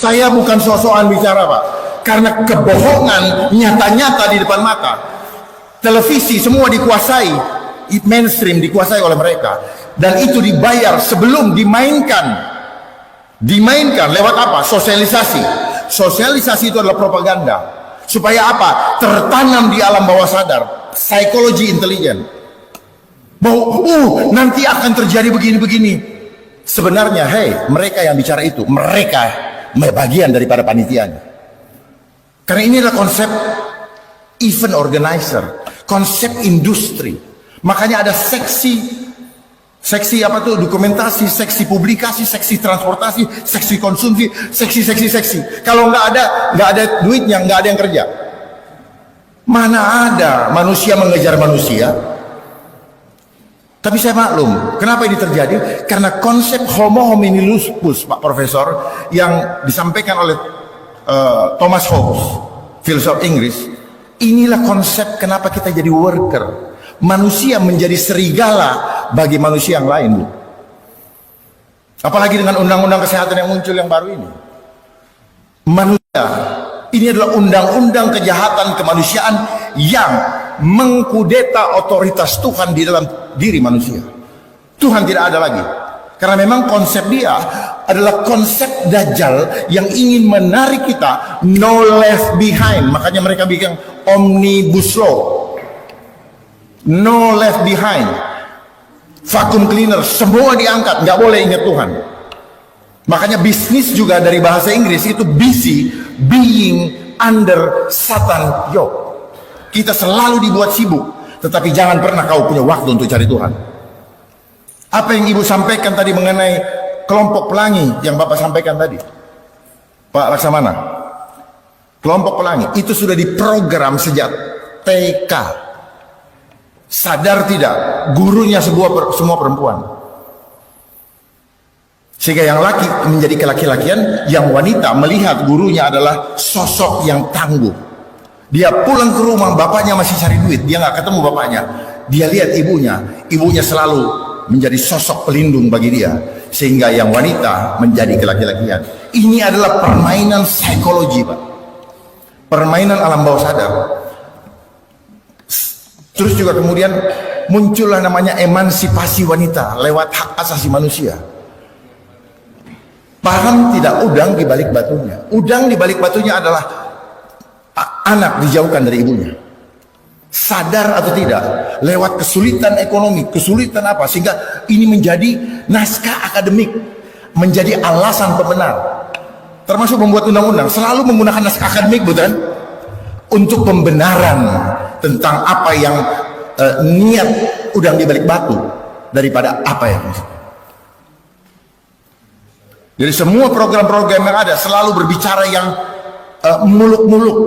Saya bukan sok-sokan bicara, Pak, karena kebohongan nyata-nyata di depan mata. Televisi semua dikuasai, mainstream dikuasai oleh mereka, dan itu dibayar sebelum dimainkan lewat apa? Sosialisasi itu adalah propaganda. Supaya apa? Tertanam di alam bawah sadar, psikologi intelijen, bahwa nanti akan terjadi begini-begini. Sebenarnya mereka yang bicara itu, mereka bagian daripada panitianya. Karena ini adalah konsep event organizer, konsep industri. Makanya ada seksi apa tuh? Dokumentasi, seksi publikasi, seksi transportasi, seksi konsumsi, seksi. Kalau nggak ada duitnya, nggak ada yang kerja. Mana ada manusia mengejar manusia? Tapi saya maklum, kenapa ini terjadi? Karena konsep homo homini lupus, Pak Profesor, yang disampaikan oleh Thomas Hobbes, filsuf Inggris. Inilah konsep kenapa kita jadi worker. Manusia menjadi serigala bagi manusia yang lain. Apalagi dengan undang-undang kesehatan yang muncul yang baru ini. Manusia, ini adalah undang-undang kejahatan kemanusiaan yang mengkudeta otoritas Tuhan di dalam diri manusia. Tuhan tidak ada lagi. Karena memang konsep dia adalah konsep Dajjal yang ingin menarik kita no left behind. Makanya mereka bikin omnibus law, no left behind, vacuum cleaner, semua diangkat, nggak boleh ingat Tuhan. Makanya bisnis juga dari bahasa Inggris itu busy being under Satan yoke. Kita selalu dibuat sibuk, tetapi jangan pernah kau punya waktu untuk cari Tuhan. Apa yang Ibu sampaikan tadi mengenai kelompok pelangi yang Bapak sampaikan tadi, Pak Laksamana, kelompok pelangi itu sudah diprogram sejak TK. Sadar tidak, gurunya semua perempuan. Sehingga yang laki menjadi kelaki-lakian, yang wanita melihat gurunya adalah sosok yang tangguh. Dia pulang ke rumah, bapaknya masih cari duit, dia nggak ketemu bapaknya. Dia lihat ibunya selalu menjadi sosok pelindung bagi dia, sehingga yang wanita menjadi kelaki-lakian. Ini adalah permainan psikologi, Pak. Permainan alam bawah sadar. Terus juga kemudian muncullah namanya emansipasi wanita lewat hak asasi manusia. Paham tidak udang di balik batunya? Udang di balik batunya adalah anak dijauhkan dari ibunya. Sadar atau tidak, lewat kesulitan ekonomi, kesulitan apa, sehingga ini menjadi naskah akademik, menjadi alasan pembenar. Termasuk membuat undang-undang selalu menggunakan naskah akademik, bukan? Untuk pembenaran tentang apa yang niat udang di balik batu daripada apa yang maksudnya. Jadi semua program-program yang ada selalu berbicara yang muluk-muluk,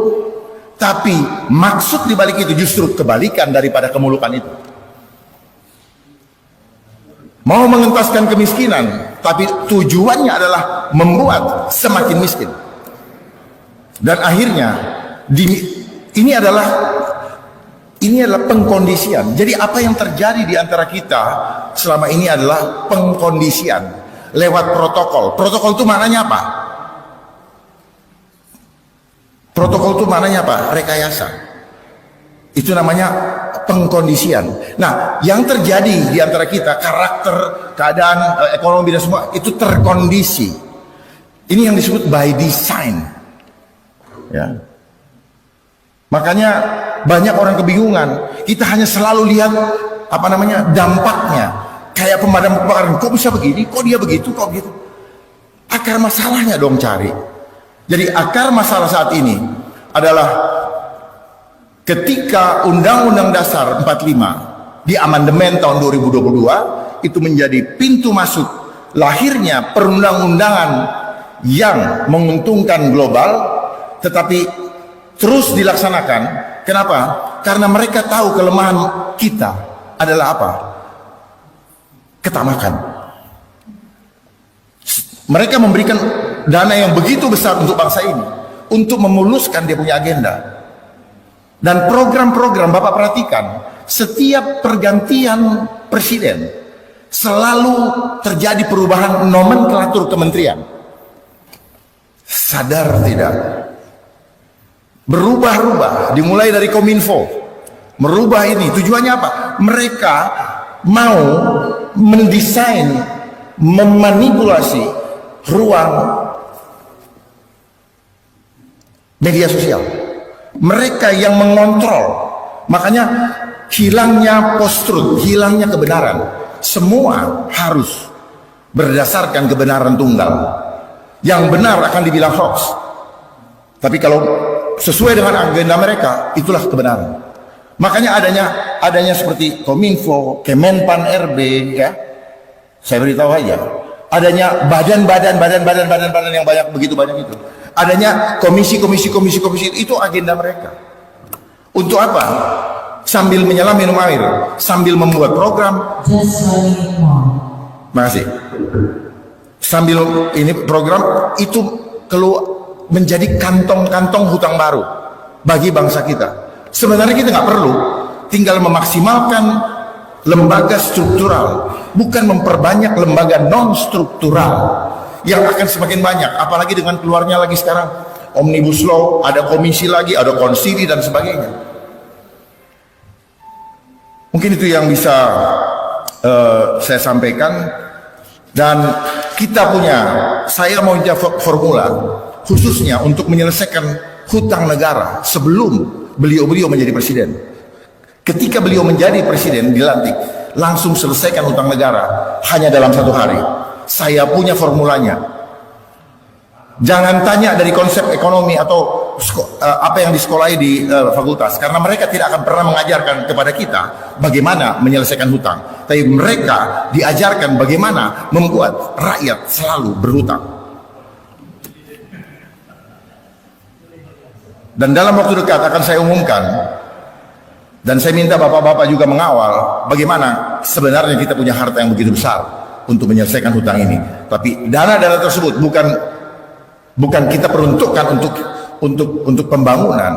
tapi maksud di balik itu justru kebalikan daripada kemulukan itu. Mau mengentaskan kemiskinan, tapi tujuannya adalah membuat semakin miskin. Dan akhirnya ini adalah pengkondisian. Jadi apa yang terjadi di antara kita selama ini adalah pengkondisian lewat protokol. Protokol itu maknanya apa? Protokol itu maknanya apa? Rekayasa. Itu namanya pengkondisian. Nah, yang terjadi di antara kita, karakter, keadaan, ekonomi dan semua itu terkondisi. Ini yang disebut by design. Ya. Makanya banyak orang kebingungan. Kita hanya selalu lihat dampaknya. Kayak pemadam kebakaran, kok bisa begini, kok dia begitu, kok gitu. Akar masalahnya dong cari. Jadi akar masalah saat ini adalah ketika Undang-Undang Dasar 45 di amandemen tahun 2022 itu menjadi pintu masuk lahirnya perundang-undangan yang menguntungkan global, tetapi terus dilaksanakan. Kenapa? Karena mereka tahu kelemahan kita adalah apa? Ketamakan. Mereka memberikan dana yang begitu besar untuk bangsa ini untuk memuluskan dia punya agenda. Dan program-program Bapak perhatikan, setiap pergantian presiden selalu terjadi perubahan nomenklatur kementerian. Sadar tidak? Berubah-ubah, dimulai dari Kominfo, merubah ini. Tujuannya apa? Mereka mau mendesain, memanipulasi ruang media sosial. Mereka yang mengontrol. Makanya hilangnya post-truth, hilangnya kebenaran. Semua harus berdasarkan kebenaran tunggal. Yang benar akan dibilang hoax. Tapi kalau sesuai dengan agenda mereka, itulah kebenaran. Makanya adanya seperti Kominfo, Kemenpan RB, ya. Saya beritahu aja. Adanya badan yang begitu banyak itu. Adanya komisi itu agenda mereka. Untuk apa? Sambil menyelam minum air, sambil membuat program. Makasih. Sambil ini program itu keluar menjadi kantong-kantong hutang baru bagi bangsa kita. Sebenarnya kita nggak perlu, tinggal memaksimalkan lembaga struktural, bukan memperbanyak lembaga non struktural yang akan semakin banyak. Apalagi dengan keluarnya lagi sekarang Omnibus Law, ada komisi lagi, ada konsili dan sebagainya. Mungkin itu yang bisa saya sampaikan. Dan kita saya mau formula khususnya untuk menyelesaikan hutang negara sebelum beliau menjadi presiden. Ketika beliau menjadi presiden dilantik, langsung selesaikan hutang negara hanya dalam 1 hari. Saya punya formulanya. Jangan tanya dari konsep ekonomi atau apa yang disekolahi di fakultas, karena mereka tidak akan pernah mengajarkan kepada kita bagaimana menyelesaikan hutang. Tapi mereka diajarkan bagaimana membuat rakyat selalu berhutang. Dan dalam waktu dekat akan saya umumkan, dan saya minta bapak-bapak juga mengawal bagaimana sebenarnya kita punya harta yang begitu besar untuk menyelesaikan hutang ini. Tapi dana-dana tersebut bukan kita peruntukkan untuk pembangunan,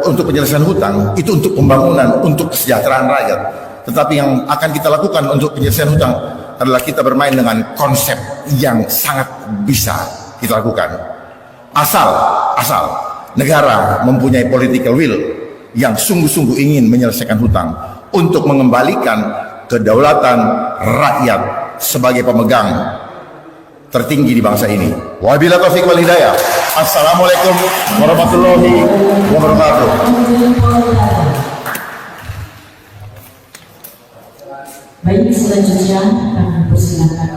untuk penyelesaian hutang, itu untuk pembangunan, untuk kesejahteraan rakyat. Tetapi yang akan kita lakukan untuk penyelesaian hutang adalah kita bermain dengan konsep yang sangat bisa kita lakukan. Asal negara mempunyai political will yang sungguh-sungguh ingin menyelesaikan hutang untuk mengembalikan kedaulatan rakyat sebagai pemegang tertinggi di bangsa ini. Wabillahi taufiq wal hidayah. Assalamualaikum warahmatullahi wabarakatuh. Baik, selanjutnya kami persilakan